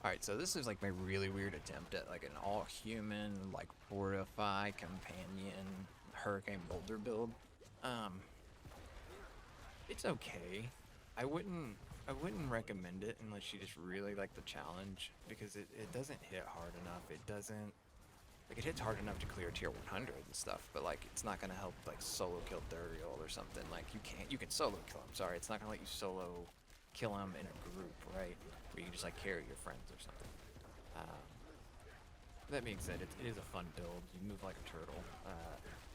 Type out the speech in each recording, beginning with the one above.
Alright, so this is like my really weird attempt at like an all-human, like Fortify, companion, Hurricane Boulder build. Um, it's okay. I wouldn't I wouldn't recommend it unless you just really like the challenge because it doesn't hit hard enough. It doesn't like it hits hard enough to clear tier 100 and stuff, but like it's not gonna help like solo kill Duriel or something. Like you can solo kill him. Sorry, it's not gonna let you solo kill him in a group, right? Where you can just like carry your friends or something. Um, that being said, it is a fun build. You move like a turtle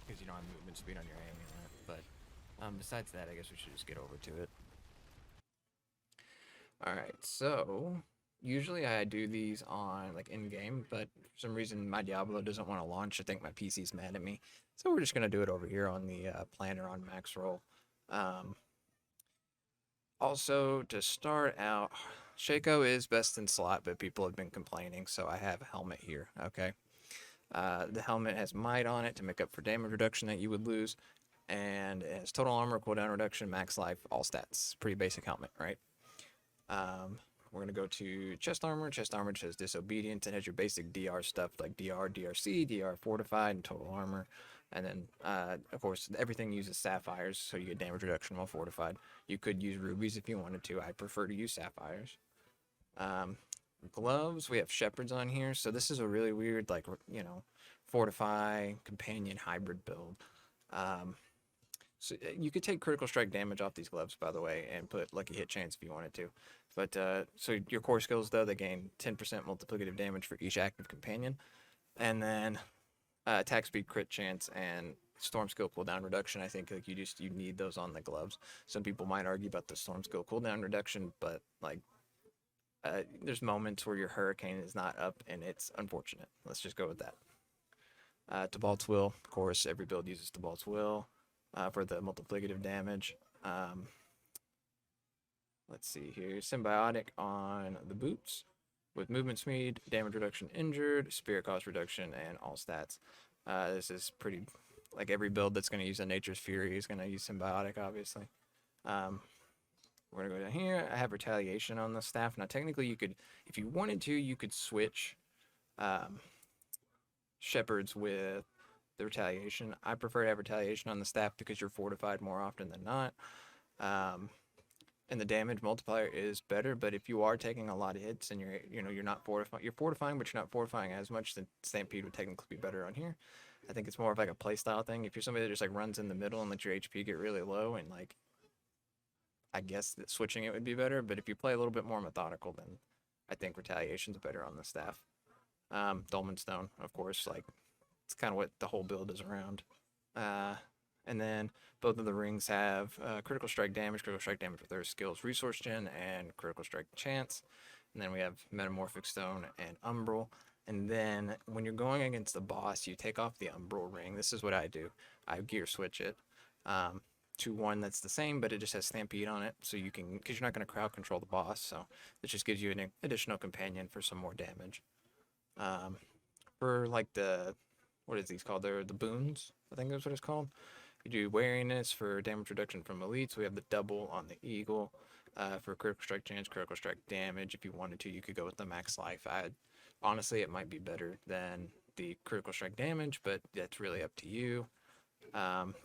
because you don't have movement speed on your amulet. But besides that, I guess we should just get over to it. All right, so usually I do these on like in game, but for some reason my Diablo doesn't want to launch. I think my PC's mad at me, so we're just gonna do it over here on the planner on max roll. Um, Also, to start out, Shaco is best in slot, but people have been complaining, so I have a helmet here. Okay. The helmet has might on it to make up for damage reduction that you would lose, and it has total armor, cooldown reduction, max life, all stats. Pretty basic helmet, right? Um, we're gonna go to chest armor. Chest armor just has disobedience. It has your basic DR stuff like DR, DRC, DR fortified, and total armor. And then, of course, everything uses sapphires, so you get damage reduction while fortified. You could use rubies if you wanted to. I prefer to use sapphires. Um, Gloves, we have shepherds on here, so this is a really weird, like, fortify companion hybrid build. Um, so you could take critical strike damage off these gloves, by the way, and put lucky hit chance if you wanted to. But so your core skills though, they gain 10% multiplicative damage for each active companion, and then attack speed, crit chance, and storm skill cooldown reduction. I think like you need those on the gloves. Some people might argue about the storm skill cooldown reduction, but like there's moments where your hurricane is not up, and it's unfortunate. Let's just go with that. Tibalt's Will, of course, every build uses Tibalt's Will for the multiplicative damage. Um, let's see here. Symbiotic on the boots with movement speed, damage reduction injured, spirit cost reduction, and all stats. This is pretty like every build that's going to use a Nature's Fury is going to use Symbiotic, obviously. Um, we're going to go down here. I have Retaliation on the staff. Now, technically, you could, if you wanted to, you could switch um, Shepherds with the Retaliation. I prefer to have Retaliation on the staff because you're fortified more often than not. Um, and the damage multiplier is better. But if you are taking a lot of hits and you're not fortifying, you're fortifying, but you're not fortifying as much, then Stampede would technically be better on here. I think it's more of like a playstyle thing. If you're somebody that just like runs in the middle and lets your HP get really low, and like, I guess that switching it would be better. But if you play a little bit more methodical, then I think Retaliation's better on the staff. Dolmen Stone, of course, like it's kind of what the whole build is around. Uh, and then both of the rings have critical strike damage with their skills, resource gen, and critical strike chance. And then we have Metamorphic Stone and Umbral. And then when you're going against the boss, you take off the Umbral ring. This is what I do. I gear switch it to one that's the same, but it just has Stampede on it. So you can, because you're not going to crowd control the boss. So it just gives you an additional companion for some more damage. Um, for like what is these called? They're the boons, I think that's what it's called. You do wariness for damage reduction from elites. We have the double on the eagle for critical strike chance, critical strike damage. If you wanted to, you could go with the max life. Honestly, it might be better than the critical strike damage, but that's really up to you.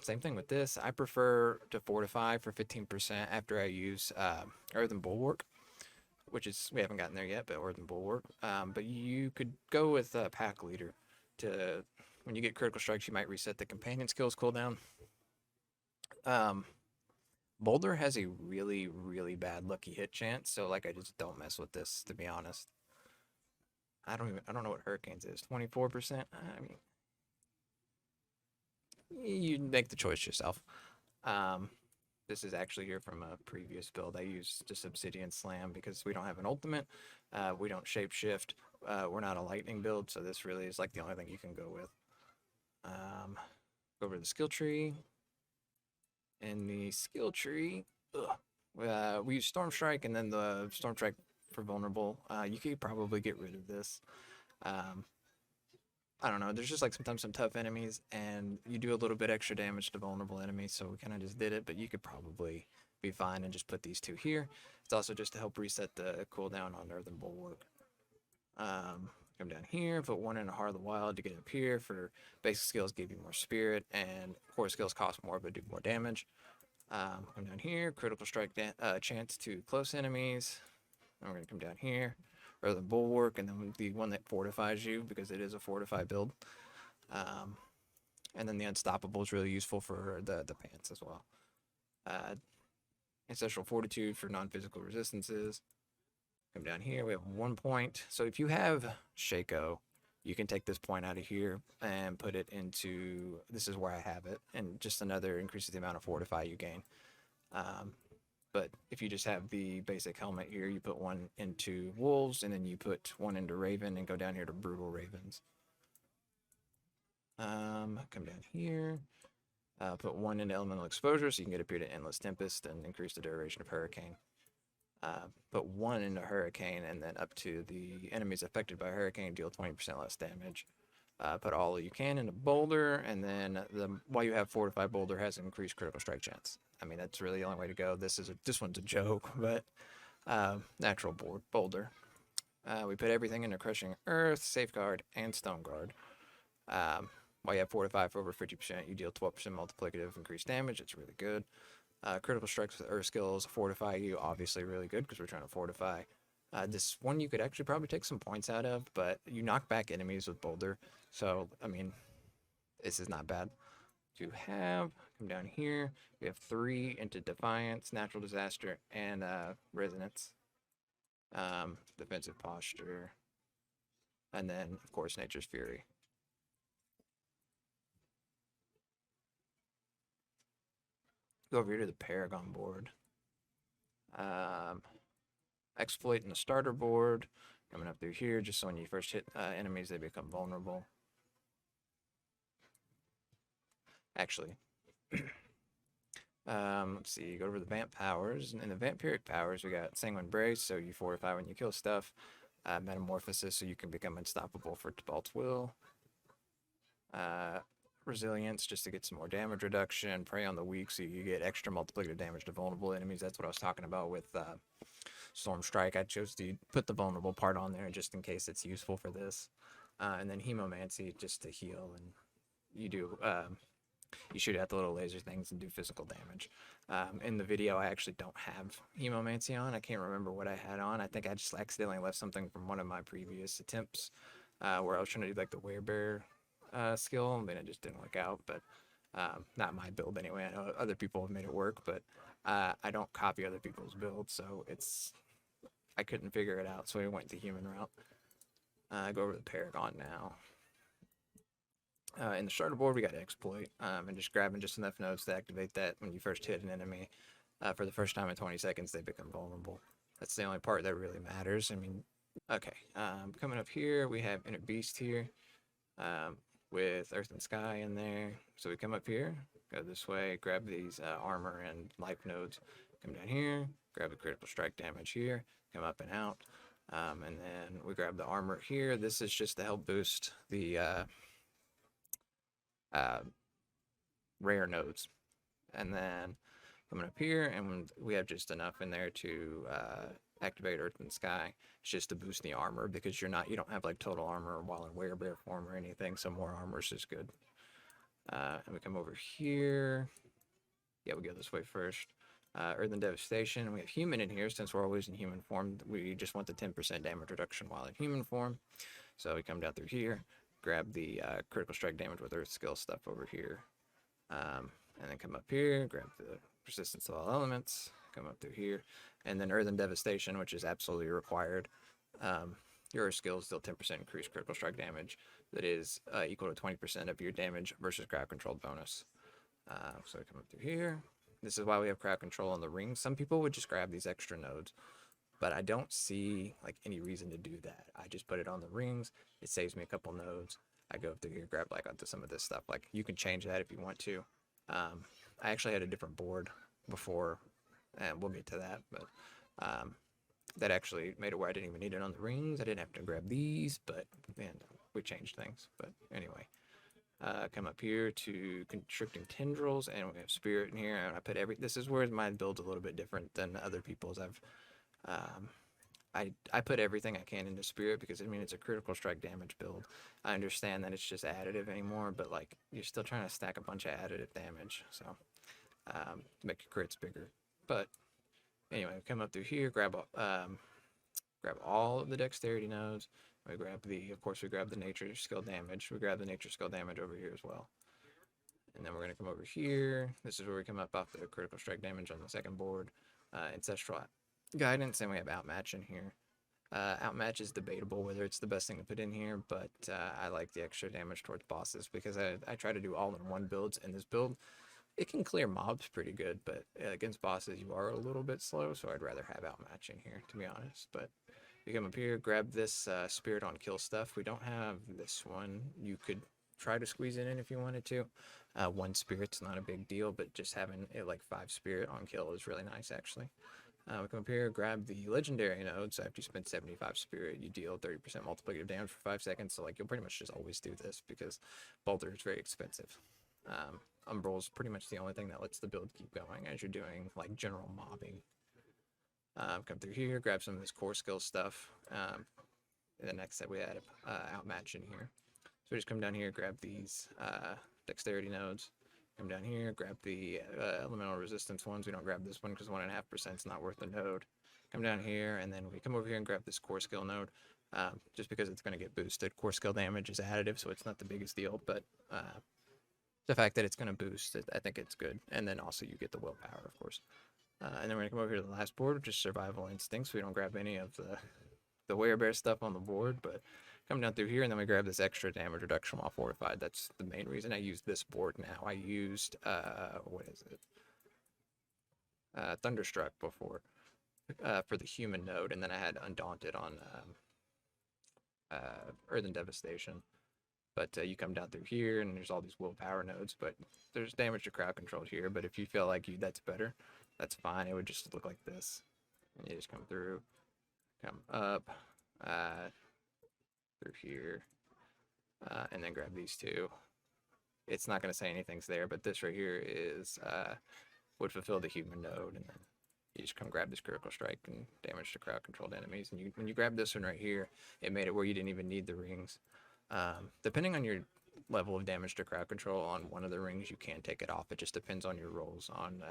Same thing with this. I prefer to fortify for 15% after I use Earthen Bulwark, which is we haven't gotten there yet, but Earthen Bulwark. But you could go with Pack Leader to when you get critical strikes, you might reset the companion skills cooldown. Um, Boulder has a really, really bad lucky hit chance, so like I just don't mess with this to be honest. I don't know what Hurricanes is. 24%. I mean, you make the choice yourself. Um, this is actually here from a previous build. I used just Obsidian Slam because we don't have an ultimate. We don't shapeshift. We're not a lightning build, so this really is like the only thing you can go with. Go over to the skill tree. In the skill tree, we use Storm Strike and then the Storm Strike for vulnerable. You could probably get rid of this. I don't know. There's just like sometimes some tough enemies, and you do a little bit extra damage to vulnerable enemies, so we kind of just did it. But you could probably be fine and just put these two here. It's also just to help reset the cooldown on Earthen Bulwark. Come down here, put one in a Heart of the Wild to get up here. For basic skills, give you more spirit, and core skills cost more but do more damage. Come down here, critical strike chance to close enemies. And we're going to come down here, rather than Bulwark, and then the one that fortifies you, because it is a fortify build. And then the Unstoppable is really useful for the pants as well. Ancestral Fortitude for non-physical resistances. Come down here, we have 1 point. So if you have Shaco, you can take this point out of here and put it into, this is where I have it, and just another increases the amount of Fortify you gain. But if you just have the basic helmet here, you put one into Wolves, and then you put one into Raven, and go down here to Brutal Ravens. Come down here, put one into Elemental Exposure, so you can get up here to Endless Tempest and increase the duration of Hurricane. Put one into Hurricane, and then up to the enemies affected by Hurricane, deal 20% less damage. Put all you can into Boulder, and then while you have Fortify, Boulder has an increased critical strike chance. I mean, that's really the only way to go. This one's a joke, but natural Boulder. We put everything into Crushing Earth, Safeguard, and Stone Guard. While you have Fortify for over 50%, you deal 12% multiplicative increased damage. It's really good. Critical strikes with Earth skills fortify you, obviously really good because we're trying to fortify. This one you could actually probably take some points out of, but you knock back enemies with Boulder. So, I mean, this is not bad to have. Come down here. We have 3 into Defiance, Natural Disaster, and Resonance. Defensive Posture. And then, of course, Nature's Fury. Go over here to the Paragon board. Exploit in the starter board. Coming up through here, just so when you first hit enemies, they become vulnerable. Actually, let's see, go over the Vamp powers. In the Vampiric powers, we got Sanguine Brace, so you fortify when you kill stuff. Metamorphosis, so you can become unstoppable for Tibalt's Will. Resilience, just to get some more damage reduction. Prey on the weak, so you get extra multiplicative damage to vulnerable enemies. That's what I was talking about with Storm Strike. I chose to put the vulnerable part on there just in case it's useful for this. And then Hemomancy, just to heal, and you do you shoot at the little laser things and do physical damage. In the video, I actually don't have Hemomancy on. I can't remember what I had on. I think I just accidentally left something from one of my previous attempts where I was trying to do like the Werebear skill, and then it just didn't work out. But not my build anyway. I know other people have made it work, but I don't copy other people's builds, so I couldn't figure it out, so we went the human route. Go over to the Paragon now. In the starter board, we got Exploit, and just grabbing just enough nodes to activate that when you first hit an enemy. For the first time in 20 seconds, they become vulnerable. That's the only part that really matters. I mean, okay. Coming up here, we have Inner Beast here with Earth and Sky in there. So we come up here, go this way, grab these armor and life nodes. Come down here, grab the critical strike damage here, come up and out. And then we grab the armor here. This is just to help boost the rare nodes. And then coming up here, and we have just enough in there to activate Earth and Sky. It's just to boost the armor because you don't have like total armor while in Werebear form or anything, so more armor is just good. And we come over here. Yeah, we go this way first. Earth and Devastation. We have Human in here. Since we're always in human form, we just want the 10% damage reduction while in human form. So we come down through here, grab the critical strike damage with Earth skill stuff over here. And then come up here, grab the Persistence of all elements, come up through here, and then Earth and Devastation, which is absolutely required. Your skills deal 10% increased critical strike damage that is equal to 20% of your damage versus crowd controlled bonus. So we come up through here. This is why we have crowd control on the rings. Some people would just grab these extra nodes, but I don't see like any reason to do that. I just put it on the rings. It saves me a couple nodes. I go up through here, grab like onto some of this stuff. Like you can change that if you want to. I actually had a different board before, and we'll get to that, but that actually made it where I didn't even need it on the rings. I didn't have to grab these, but man, we changed things. But anyway, come up here to Constricting Tendrils, and we have Spirit in here, and I put this is where my build's a little bit different than other people's. I put everything I can into spirit because I mean it's a critical strike damage build. I understand that it's just additive anymore, but like you're still trying to stack a bunch of additive damage, so to make your crits bigger. But anyway, come up through here, grab all of the dexterity nodes. We grab of course, we grab the nature skill damage. We grab the nature skill damage over here as well. And then we're going to come over here. This is where we come up off the critical strike damage on the second board. Ancestral guidance, and we have outmatch in here. Outmatch is debatable whether it's the best thing to put in here, but I like the extra damage towards bosses because I try to do all-in-one builds, and this build, it can clear mobs pretty good, but against bosses you are a little bit slow, so I'd rather have outmatch in here, to be honest. But you come up here, grab this spirit on kill stuff. We don't have this one. You could try to squeeze it in if you wanted to. One spirit's not a big deal, but just having it like 5 spirit on kill is really nice, actually. We come up here, grab the legendary node. So after you spend 75 spirit, you deal 30% multiplicative damage for 5 seconds. So like you'll pretty much just always do this because boulder is very expensive. Umbral is pretty much the only thing that lets the build keep going as you're doing like general mobbing. Come through here, grab some of this core skill stuff. And the next set we had outmatch in here. So we just come down here, grab these dexterity nodes. Come down here, grab the elemental resistance ones. We don't grab this one because 1.5% is not worth the node. Come down here, and then we come over here and grab this core skill node. Just because it's going to get boosted. Core skill damage is additive, so it's not the biggest deal, but the fact that it's going to boost it, I think it's good. And then also you get the willpower, of course. And then we're going to come over here to the last board, which is survival instincts. We don't grab any of the werebear stuff on the board, but come down through here, and then we grab this extra damage reduction while fortified. That's the main reason I use this board now. I used, what is it? Thunderstruck before for the human node, and then I had Undaunted on Earthen Devastation. But you come down through here, and there's all these willpower nodes, but there's damage to crowd control here. But if you feel like that's better, that's fine. It would just look like this. And you just come through, come up, through here, and then grab these two. It's not going to say anything's there, but this right here is would fulfill the human node, and then you just come grab this critical strike and damage to crowd controlled enemies. And when you grab this one right here, it made it where you didn't even need the rings. Depending on your level of damage to crowd control on one of the rings, you can take it off. It just depends on your rolls on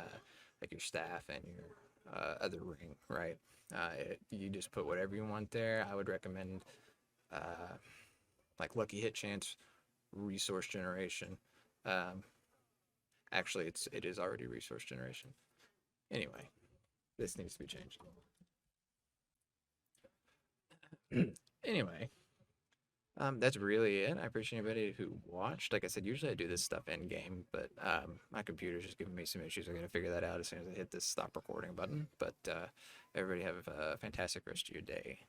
like your staff and your other ring, right? You just put whatever you want there. I would recommend like lucky hit chance, resource generation. Actually, it is already resource generation. Anyway, this needs to be changed. Anyway, that's really it. I appreciate everybody who watched. Like I said, usually I do this stuff in game, but my computer's just giving me some issues. I'm gonna figure that out as soon as I hit this stop recording button. But everybody have a fantastic rest of your day.